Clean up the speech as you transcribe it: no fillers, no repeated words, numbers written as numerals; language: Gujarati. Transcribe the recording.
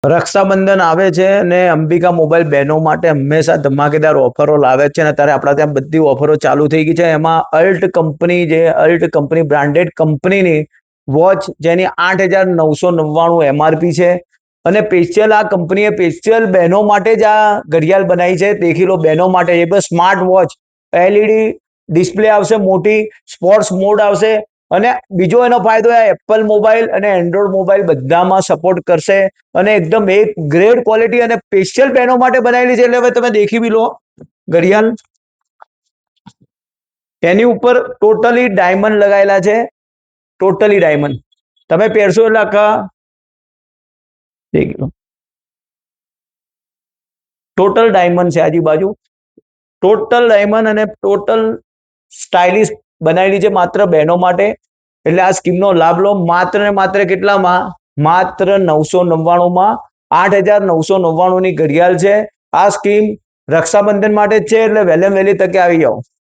રક્ષાબંધન આવે છે અને અંબિકા મોબાઈલ બહેનો માટે હંમેશા ધમાકેદાર ઓફરો લાવે છે અને અત્યારે આપણા ત્યાં બધી ઓફરો ચાલુ થઈ ગઈ છે. એમાં અલ્ટ કંપની બ્રાન્ડેડ કંપનીની વોચ જેની 8,999 MRP છે અને સ્પેશિયલ આ કંપનીએ સ્પેશિયલ બહેનો માટે જ આ ઘડિયાળ બનાવી છે. દેખી લો બહેનો માટે એ બસ સ્માર્ટ વોચ, LED ડિસ્પ્લે આવશે, મોટી સ્પોર્ટ્સ મોડ આવશે અને બીજો એનો ફાયદો એપલ મોબાઈલ અને એન્ડ્રોઈડ મોબાઈલ બધામાં સપોર્ટ કરશે અને એકદમ એક ગ્રેડ ક્વોલિટી અને સ્પેશિયલ બહેનો માટે બનાવેલી છે. એટલે હવે તમે દેખી બી લો ઘડિયાળ, એની ઉપર ટોટલી ડાયમંડ લગાવેલા છે, ટોટલી ડાયમંડ. તમે પહેરશો એટલે આખા દેખી લો ટોટલ ડાયમંડ છે આજુબાજુ, ટોટલ ડાયમંડ અને ટોટલ સ્ટાઇલિશ બનાવેલી છે માત્ર બહેનો માટે. એટલે આ સ્કીમનો લાભ લો માત્ર ને માત્ર કેટલામાં, માત્ર 999માં 8,999 ની ઘડિયાળ છે. આ સ્કીમ રક્ષાબંધન માટે જ છે એટલે વહેલે વહેલી તકે આવી જાઓ.